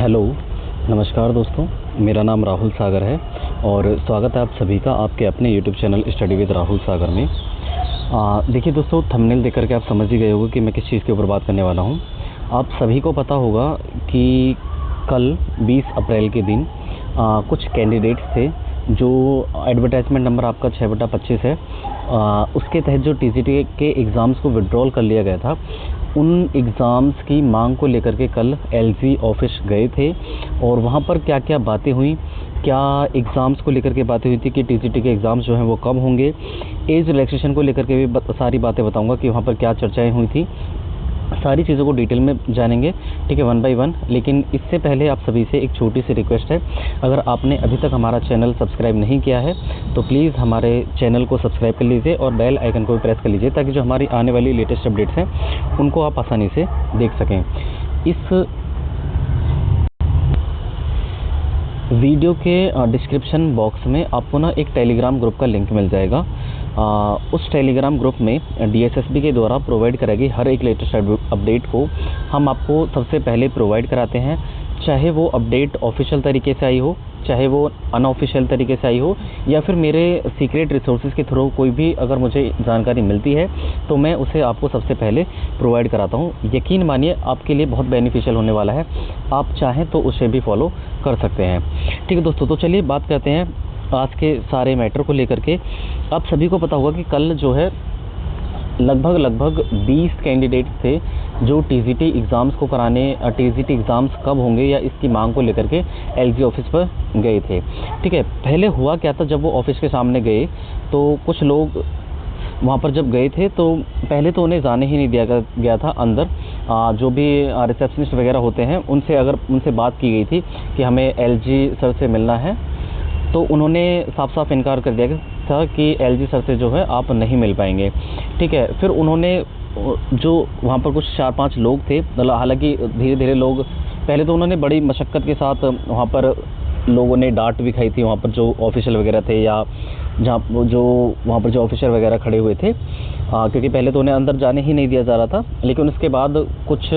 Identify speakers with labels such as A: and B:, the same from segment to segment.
A: Hello, नमस्कार दोस्तों। मेरा नाम राहुल सागर है और स्वागत है आप सभी का आपके अपने YouTube channel study with Rahul Sagar में। देखिए दोस्तों, थंबनेल देख करके आप समझ ही गए होंगे कि मैं किस चीज़ के ऊपर बात करने वाला हूँ। आप सभी को पता होगा कि कल 20 अप्रैल के दिन कुछ कैंडिडेट्स थे जो एडवर्टाइजमेंट नंबर आपका 6/25 है, उसके तहत जो टीजीटी के एग्ज़ाम्स को विड्रॉल कर लिया गया था, उन एग्ज़ाम्स की मांग को लेकर के कल एलजी ऑफिस गए थे और वहाँ पर क्या क्या बातें हुई, क्या एग्ज़ाम्स को लेकर के बातें हुई थी कि टीजीटी के एग्ज़ाम्स जो हैं वो कब होंगे, एज रिलैक्सेशन को लेकर के भी सारी बातें बताऊंगा कि वहाँ पर क्या चर्चाएं हुई थी। सारी चीज़ों को डिटेल में जानेंगे, ठीक है, 1 बाय 1। लेकिन इससे पहले आप सभी से एक छोटी सी रिक्वेस्ट है, अगर आपने अभी तक हमारा चैनल सब्सक्राइब नहीं किया है तो प्लीज़ हमारे चैनल को सब्सक्राइब कर लीजिए और बेल आइकन को भी प्रेस कर लीजिए ताकि जो हमारी आने वाली लेटेस्ट अपडेट्स हैं उनको आप आसानी से देख सकें। इस वीडियो के डिस्क्रिप्शन बॉक्स में आपको ना एक टेलीग्राम ग्रुप का लिंक मिल जाएगा। उस टेलीग्राम ग्रुप में डीएसएसबी के द्वारा प्रोवाइड कराई हर एक लेटेस्ट अपडेट को हम आपको सबसे पहले प्रोवाइड कराते हैं, चाहे वो अपडेट ऑफिशियल तरीके से आई हो, चाहे वो अनऑफिशियल तरीके से आई हो, या फिर मेरे सीक्रेट रिसोर्सेज के थ्रू कोई भी अगर मुझे जानकारी मिलती है तो मैं उसे आपको सबसे पहले प्रोवाइड कराता हूँ। यकीन मानिए आपके लिए बहुत बेनिफिशियल होने वाला है, आप चाहें तो उसे भी फॉलो कर सकते हैं। ठीक है दोस्तों, तो चलिए बात करते हैं आज के सारे मैटर को लेकर के। आप सभी को पता होगा कि कल जो है लगभग 20 कैंडिडेट्स थे जो टीजीटी एग्ज़ाम्स को कराने, टीजीटी एग्ज़ाम्स कब होंगे या इसकी मांग को लेकर के एलजी ऑफिस पर गए थे। ठीक है, पहले हुआ क्या था, जब वो ऑफिस के सामने गए तो कुछ लोग वहाँ पर जब गए थे तो पहले तो उन्हें जाने ही नहीं दिया गया था अंदर। जो भी रिसेप्शनिस्ट वगैरह होते हैं उनसे बात की गई थी कि हमें एलजी सर से मिलना है, तो उन्होंने साफ साफ इनकार कर दिया था कि एलजी सर से जो है आप नहीं मिल पाएंगे। ठीक है, फिर उन्होंने जो वहाँ पर कुछ 4-5 लोग थे, मतलब हालांकि धीरे धीरे लोग, पहले तो उन्होंने बड़ी मशक्क़त के साथ वहाँ पर लोगों ने डांट भी खाई थी, वहाँ पर जो ऑफिशियल वगैरह थे या जहाँ जो वहाँ पर जो ऑफिसर वगैरह खड़े हुए थे, क्योंकि पहले तो उन्हें अंदर जाने ही नहीं दिया जा रहा था। लेकिन उसके बाद कुछ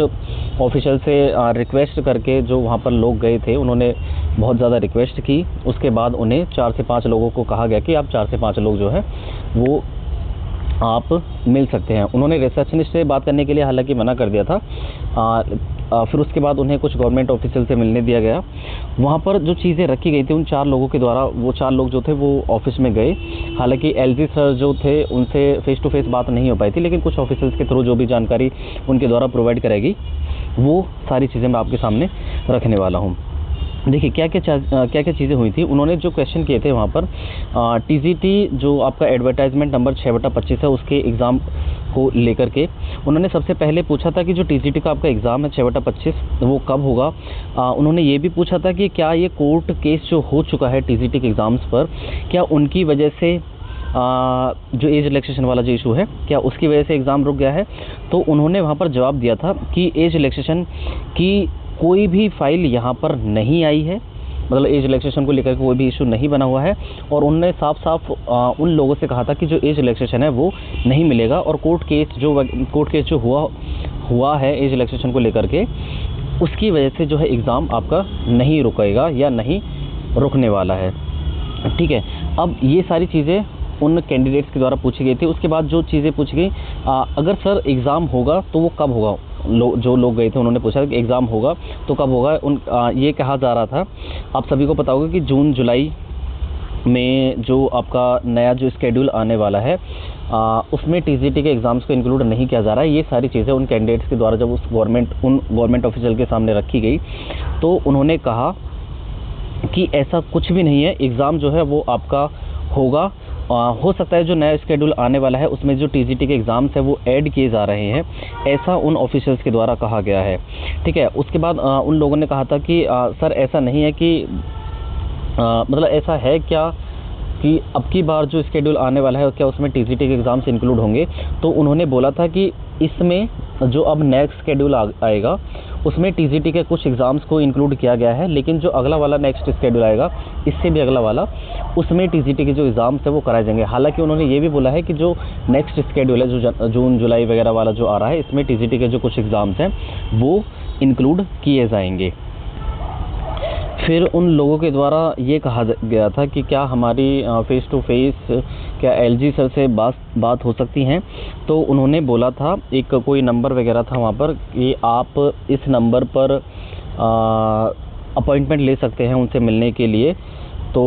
A: ऑफिशियल से रिक्वेस्ट करके जो वहाँ पर लोग गए थे उन्होंने बहुत ज़्यादा रिक्वेस्ट की। उसके बाद उन्हें 4 से 5 लोगों को कहा गया कि आप 4 से 5 लोग जो है वो आप मिल सकते हैं। उन्होंने रिसेप्शनिस्ट से बात करने के लिए हालांकि मना कर दिया था। फिर उसके बाद उन्हें कुछ गवर्नमेंट ऑफिशियल से मिलने दिया गया। वहाँ पर जो चीज़ें रखी गई थी उन 4 लोगों के द्वारा, वो 4 लोग जो थे वो ऑफिस में गए। हालांकि एलजी सर जो थे उनसे फेस टू फेस बात नहीं हो पाई थी, लेकिन कुछ ऑफिशियल्स के थ्रू जो भी जानकारी उनके द्वारा प्रोवाइड कराएगी वो सारी चीज़ें मैं आपके सामने रखने वाला हूँ। देखिए क्या क्या चीज़ें हुई थी। उन्होंने जो क्वेश्चन किए थे वहाँ पर टीजीटी जो आपका एडवर्टाइजमेंट नंबर 6/25 है उसके एग्ज़ाम को लेकर के उन्होंने सबसे पहले पूछा था कि जो टीजीटी का आपका एग्ज़ाम है 6/25 वो कब होगा। उन्होंने ये भी पूछा था कि क्या ये कोर्ट केस जो हो चुका है टीजीटी के एग्ज़ाम्स पर, क्या उनकी वजह से जो एज रिलैक्सेशन वाला जो इशू है, क्या उसकी वजह से एग्ज़ाम रुक गया है। तो उन्होंने वहाँ पर जवाब दिया था कि एज रिलैक्सेशन की कोई भी फाइल यहाँ पर नहीं आई है, मतलब एज रिलैक्सेशन को लेकर कोई भी इशू नहीं बना हुआ है। और उन्होंने साफ साफ उन लोगों से कहा था कि जो एज रिलैक्सेशन है वो नहीं मिलेगा और कोर्ट केस जो हुआ है एज रिलैक्सेशन को लेकर के, उसकी वजह से जो है एग्ज़ाम आपका नहीं रुकेगा या नहीं रुकने वाला है। ठीक है, अब ये सारी चीज़ें उन कैंडिडेट्स के द्वारा पूछी गई थी। उसके बाद जो चीज़ें पूछी गई, अगर सर एग्ज़ाम होगा तो वो कब होगा। जो लोग गए थे उन्होंने पूछा कि एग्ज़ाम होगा तो कब होगा। ये कहा जा रहा था, आप सभी को पता होगा कि जून जुलाई में जो आपका नया जो स्केड्यूल आने वाला है उसमें टीजीटी के एग्ज़ाम्स को इंक्लूड नहीं किया जा रहा है। ये सारी चीज़ें उन कैंडिडेट्स के द्वारा जब उन गवर्नमेंट ऑफिशियल के सामने रखी गई तो उन्होंने कहा कि ऐसा कुछ भी नहीं है, एग्ज़ाम जो है वो आपका होगा। हो सकता है जो नया शेड्यूल आने वाला है उसमें जो टीजीटी के एग्ज़ाम्स है वो ऐड किए जा रहे हैं, ऐसा उन ऑफिसर्स के द्वारा कहा गया है। ठीक है, उसके बाद उन लोगों ने कहा था कि सर ऐसा नहीं है कि मतलब ऐसा है क्या कि अब की बार जो शेड्यूल आने वाला है क्या उसमें टीजीटी के एग्ज़ाम्स इंक्लूड होंगे। तो उन्होंने बोला था कि इसमें जो अब नेक्स्ट शेड्यूल आएगा उसमें टीजीटी के कुछ एग्ज़ाम्स को इंक्लूड किया गया है, लेकिन जो अगला वाला नेक्स्ट शेड्यूल आएगा, इससे भी अगला वाला, उसमें टीजीटी के जो एग्ज़ाम्स है वो कराए जाएंगे। हालांकि उन्होंने ये भी बोला है कि जो नेक्स्ट शेड्यूल है, जो जून जुलाई वगैरह वाला जो आ रहा है, इसमें टीजीटी के जो कुछ एग्ज़ाम्स हैं वो इंक्लूड किए जाएंगे। फिर उन लोगों के द्वारा ये कहा गया था कि क्या हमारी फ़ेस टू फेस क्या एलजी सर से बात हो सकती है। तो उन्होंने बोला था, एक कोई नंबर वगैरह था वहाँ पर कि आप इस नंबर पर अपॉइंटमेंट ले सकते हैं उनसे मिलने के लिए। तो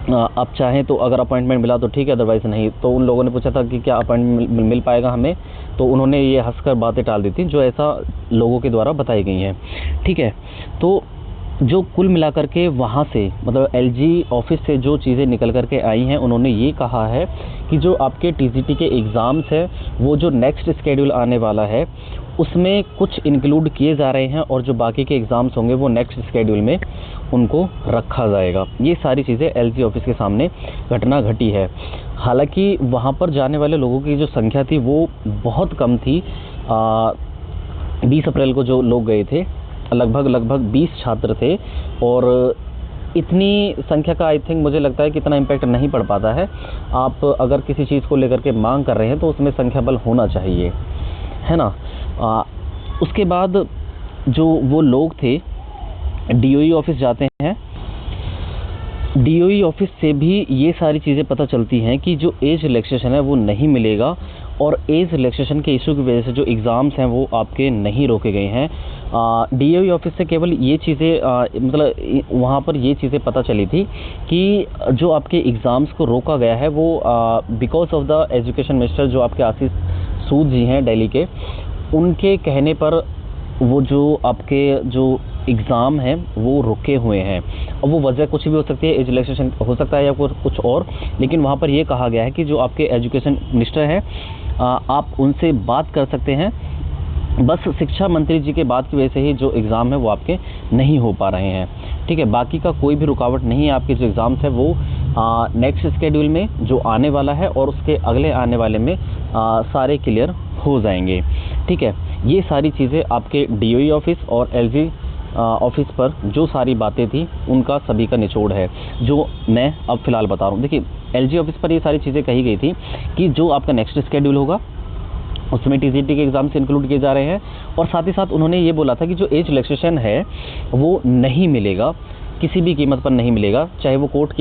A: आप चाहें तो अगर अपॉइंटमेंट मिला तो ठीक है, अदरवाइज़ नहीं। तो उन लोगों ने पूछा था कि क्या अपॉइंटमेंट मिल पाएगा हमें, तो उन्होंने ये हंसकर बातें टाल दी थी जो ऐसा लोगों के द्वारा बताई गई हैं। ठीक है, तो जो कुल मिलाकर के वहाँ से मतलब एलजी ऑफिस से जो चीज़ें निकल कर के आई हैं, उन्होंने ये कहा है कि जो आपके टीजीटी के एग्ज़ाम्स हैं वो जो नेक्स्ट स्केड्यूल आने वाला है उसमें कुछ इंक्लूड किए जा रहे हैं, और जो बाकी के एग्ज़ाम्स होंगे वो नेक्स्ट स्केड्यूल में उनको रखा जाएगा। ये सारी चीज़ें एलजी ऑफिस के सामने घटना घटी है। हालांकि वहाँ पर जाने वाले लोगों की जो संख्या थी वो बहुत कम थी। 20 अप्रैल को जो लोग गए थे लगभग 20 छात्र थे, और इतनी संख्या का आई थिंक मुझे लगता है कि इतना इम्पैक्ट नहीं पड़ पाता है। आप अगर किसी चीज़ को लेकर के मांग कर रहे हैं तो उसमें संख्या बल होना चाहिए, है ना। उसके बाद जो वो लोग थे डीओई ऑफिस जाते हैं, डीओई ऑफिस से भी ये सारी चीज़ें पता चलती हैं कि जो एज रिलैक्सेशन है वो नहीं मिलेगा, और एज रिलैक्सेशन के इशू की वजह से जो एग्ज़ाम्स हैं वो आपके नहीं रोके गए हैं। डीओई ऑफिस से केवल ये चीज़ें मतलब वहाँ पर ये चीज़ें पता चली थी कि जो आपके एग्ज़ाम्स को रोका गया है वो because of the education minister जो आपके आशीष सूद जी हैं दिल्ली के, उनके कहने पर वो जो आपके जो एग्ज़ाम हैं वो रुके हुए हैं। अब वो वजह कुछ भी हो सकती है, एज रिलैक्सेशन हो सकता है या कुछ और, लेकिन वहाँ पर ये कहा गया है कि जो आपके एजुकेशन मिनिस्टर हैं आप उनसे बात कर सकते हैं। बस शिक्षा मंत्री जी के बात की वजह से ही जो एग्ज़ाम है वो आपके नहीं हो पा रहे हैं। ठीक है, बाकी का कोई भी रुकावट नहीं है। आपके जो एग्ज़ाम्स है वो नेक्स्ट शेड्यूल में जो आने वाला है और उसके अगले आने वाले में सारे क्लियर हो जाएंगे। ठीक है, ये सारी चीज़ें आपके डीओई ऑफिस और एलजी ऑफिस पर जो सारी बातें थी उनका सभी का निचोड़ है जो मैं अब फ़िलहाल बता रहा हूँ। देखिए, एलजी ऑफिस पर ये सारी चीज़ें कही गई थी कि जो आपका नेक्स्ट शेड्यूल होगा उसमें टीजीटी के एग्ज़ाम्स इंक्लूड किए जा रहे हैं, और साथ ही साथ उन्होंने ये बोला था कि जो एज रिलैक्सेशन है वो नहीं मिलेगा, किसी भी कीमत पर नहीं मिलेगा, चाहे वो कोर्ट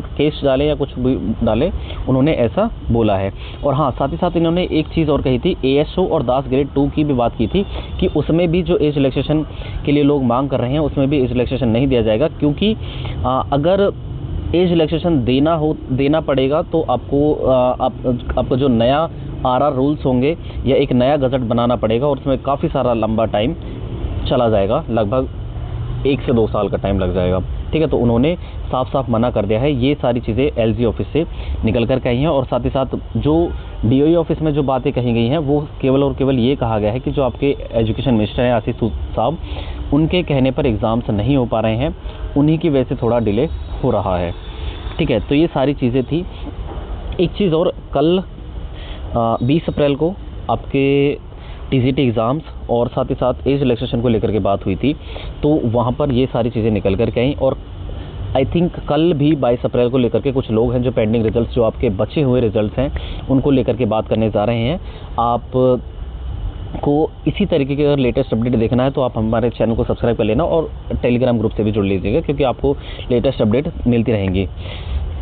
A: केस डाले या कुछ भी डाले, उन्होंने ऐसा बोला है। और हाँ, साथ ही साथ इन्होंने एक चीज़ और कही थी, एएसओ और दास ग्रेड 2 की भी बात की थी कि उसमें भी जो एज रिलैक्सेशन के लिए लोग मांग कर रहे हैं उसमें भी एज रिलैक्सेशन नहीं दिया जाएगा, क्योंकि अगर एज रिलैक्सेशन देना पड़ेगा तो आपको जो नया आरआर रूल्स होंगे या एक नया गज़ट बनाना पड़ेगा, और उसमें काफ़ी सारा लंबा टाइम चला जाएगा, लगभग 1 से 2 साल का टाइम लग जाएगा। ठीक है, तो उन्होंने साफ साफ मना कर दिया है। ये सारी चीज़ें एलजी ऑफिस से निकल कर के आई हैं, और साथ ही साथ जो डीओई ऑफिस में जो बातें कही गई हैं वो केवल और केवल ये कहा गया है कि जो आपके एजुकेशन मिनिस्टर हैं आशीष सूद साहब, उनके कहने पर एग्ज़ाम्स नहीं हो पा रहे हैं, उन्हीं की वजह से थोड़ा डिले हो रहा है। ठीक है, तो ये सारी चीज़ें थी। एक चीज़ और, कल 20 अप्रैल को आपके टीजीटी एग्ज़ाम्स और साथ ही साथ एज रिलैक्सेशन को लेकर के बात हुई थी, तो वहाँ पर ये सारी चीज़ें निकल कर के आई, और आई थिंक कल भी 22 अप्रैल को लेकर के कुछ लोग हैं जो पेंडिंग रिजल्ट्स, जो आपके बचे हुए रिजल्ट्स हैं, उनको लेकर के बात करने जा रहे हैं। आप को इसी तरीके के अगर लेटेस्ट अपडेट देखना है तो आप हमारे चैनल को सब्सक्राइब कर लेना और टेलीग्राम ग्रुप से भी जुड़ लीजिएगा, क्योंकि आपको लेटेस्ट अपडेट मिलती रहेंगी।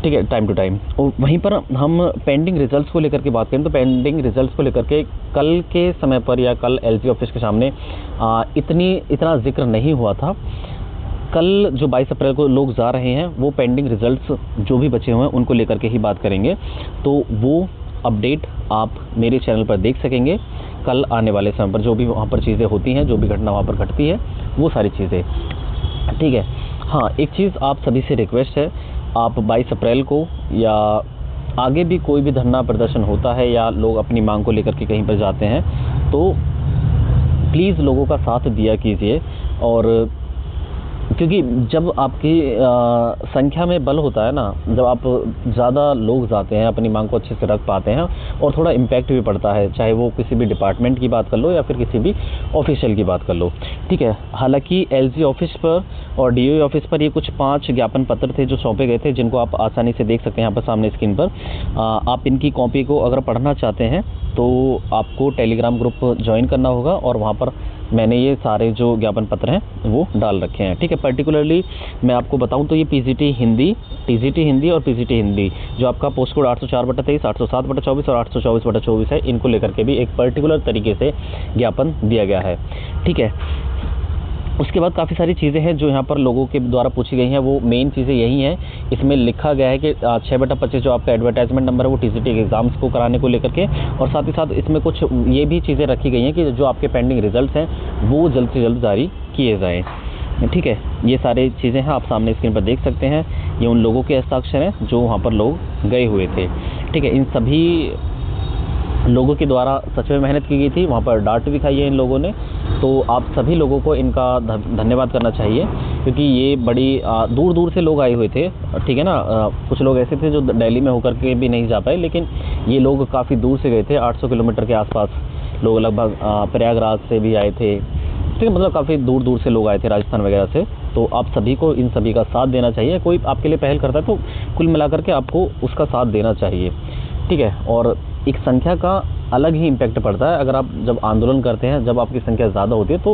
A: ठीक है, टाइम टू टाइम। और वहीं पर हम पेंडिंग रिजल्ट्स को लेकर के बात करें तो पेंडिंग रिजल्ट्स को लेकर के कल के समय पर या कल एलजी ऑफिस के सामने इतना जिक्र नहीं हुआ था। कल जो 22 अप्रैल को लोग जा रहे हैं वो पेंडिंग रिजल्ट्स जो भी बचे हुए हैं उनको लेकर के ही बात करेंगे, तो वो अपडेट आप मेरे चैनल पर देख सकेंगे कल आने वाले समय पर, जो भी वहाँ पर चीज़ें होती हैं, जो भी घटना वहाँ पर घटती है, वो सारी चीज़ें। ठीक है, हाँ, एक चीज़ आप सभी से रिक्वेस्ट है, आप 22 अप्रैल को या आगे भी कोई भी धरना प्रदर्शन होता है या लोग अपनी मांग को लेकर के कहीं पर जाते हैं तो प्लीज़ लोगों का साथ दिया कीजिए, और क्योंकि जब आपकी संख्या में बल होता है ना, जब आप ज़्यादा लोग जाते हैं अपनी मांग को अच्छे से रख पाते हैं और थोड़ा इम्पैक्ट भी पड़ता है, चाहे वो किसी भी डिपार्टमेंट की बात कर लो या फिर किसी भी ऑफिशियल की बात कर लो। ठीक है, हालांकि एलजी ऑफिस पर और डीओई ऑफिस पर ये कुछ 5 ज्ञापन पत्र थे जो सौंपे गए थे, जिनको आप आसानी से देख सकते हैं यहाँ पर सामने स्क्रीन पर। आप इनकी कॉपी को अगर पढ़ना चाहते हैं तो आपको टेलीग्राम ग्रुप ज्वाइन करना होगा और वहाँ पर मैंने ये सारे जो ज्ञापन पत्र हैं वो डाल रखे हैं। ठीक है, पर्टिकुलरली मैं आपको बताऊं तो ये पीजीटी हिंदी, टीजीटी हिंदी और पीजीटी हिंदी जो आपका पोस्ट कोड 804/23, 807/24 और 824/24 है, इनको लेकर के भी एक पर्टिकुलर तरीके से ज्ञापन दिया गया है। ठीक है, उसके बाद काफ़ी सारी चीज़ें हैं जो यहाँ पर लोगों के द्वारा पूछी गई हैं। वो मेन चीज़ें यही हैं। इसमें लिखा गया है कि 6/25 जो आपका एडवर्टाइजमेंट नंबर है वो टीजीटी के एग्ज़ाम्स को कराने को लेकर के, और साथ ही साथ इसमें कुछ ये भी चीज़ें रखी गई हैं कि जो आपके पेंडिंग रिजल्ट्स हैं वो जल्द से जल्द जारी किए जाएँ। ठीक है, ये सारी चीज़ें हैं, आप सामने स्क्रीन पर देख सकते हैं। ये उन लोगों के हस्ताक्षर हैं जो वहाँ पर लोग गए हुए थे। ठीक है, इन सभी लोगों के द्वारा सच में मेहनत की गई थी, वहाँ पर डांट भी खाई है इन लोगों ने। तो आप सभी लोगों को इनका धन्यवाद करना चाहिए, क्योंकि ये बड़ी दूर दूर से लोग आए हुए थे। ठीक है ना, कुछ लोग ऐसे थे जो दिल्ली में होकर के भी नहीं जा पाए, लेकिन ये लोग काफ़ी दूर से गए थे। 800 किलोमीटर के आसपास लोग लगभग प्रयागराज से भी आए थे। ठीक है, मतलब काफ़ी दूर दूर से लोग आए थे, राजस्थान वगैरह से। तो आप सभी को इन सभी का साथ देना चाहिए। कोई आपके लिए पहल करता है तो कुल मिलाकर के आपको उसका साथ देना चाहिए। ठीक है, और एक संख्या का अलग ही इम्पैक्ट पड़ता है। अगर आप जब आंदोलन करते हैं, जब आपकी संख्या ज़्यादा होती है, तो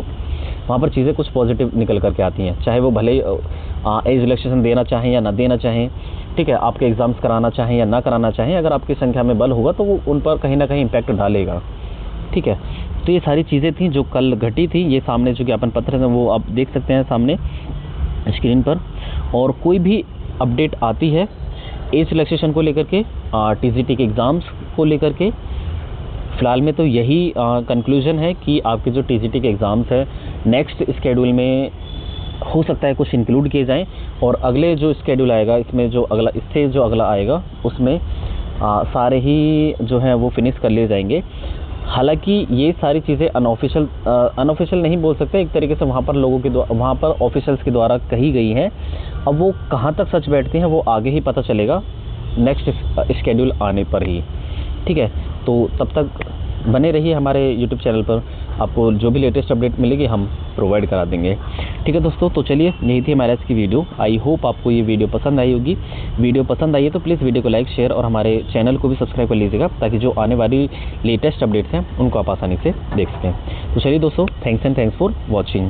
A: वहाँ पर चीज़ें कुछ पॉजिटिव निकल करके आती हैं, चाहे वो भले एज रिलैक्सेशन देना चाहें या ना देना चाहें। ठीक है, आपके एग्ज़ाम्स कराना चाहें या ना कराना चाहें, अगर आपकी संख्या में बल होगा तो वो उन पर कहीं ना कहीं इम्पैक्ट डालेगा। ठीक है, तो ये सारी चीज़ें थी जो कल घटी थी। ये सामने जो ज्ञापन पत्र हैं वो आप देख सकते हैं सामने स्क्रीन पर। और कोई भी अपडेट आती है एज रिलैक्सेशन को लेकर के, टीजीटी के एग्ज़ाम्स को लेकर के, फ़िलहाल में तो यही कंक्लूजन है कि आपके जो टीजीटी के एग्ज़ाम्स है नेक्स्ट स्केड्यूल में हो सकता है कुछ इंक्लूड किए जाएं, और अगले जो स्केड्यूल आएगा इसमें जो अगला, इससे जो अगला आएगा उसमें सारे ही जो हैं वो फिनिश कर लिए जाएंगे। हालांकि ये सारी चीज़ें अनऑफिशियल नहीं बोल सकते, एक तरीके से वहाँ पर लोगों के द्वारा, वहाँ पर ऑफिशियल्स के द्वारा कही गई हैं। अब वो कहाँ तक सच बैठती हैं वो आगे ही पता चलेगा नेक्स्ट स्केड्यूल आने पर ही। ठीक है, तो तब तक बने रहिए हमारे YouTube चैनल पर, आपको जो भी लेटेस्ट अपडेट मिलेगी हम प्रोवाइड करा देंगे। ठीक है दोस्तों, तो चलिए यही थी हमारे आज की वीडियो। आई होप आपको ये वीडियो पसंद आई होगी। वीडियो पसंद आई है तो प्लीज़ वीडियो को लाइक, शेयर और हमारे चैनल को भी सब्सक्राइब कर लीजिएगा, ताकि जो आने वाली लेटेस्ट अपडेट्स हैं उनको आप आसानी से देख सकें। तो चलिए दोस्तों, थैंक्स फॉर वॉचिंग।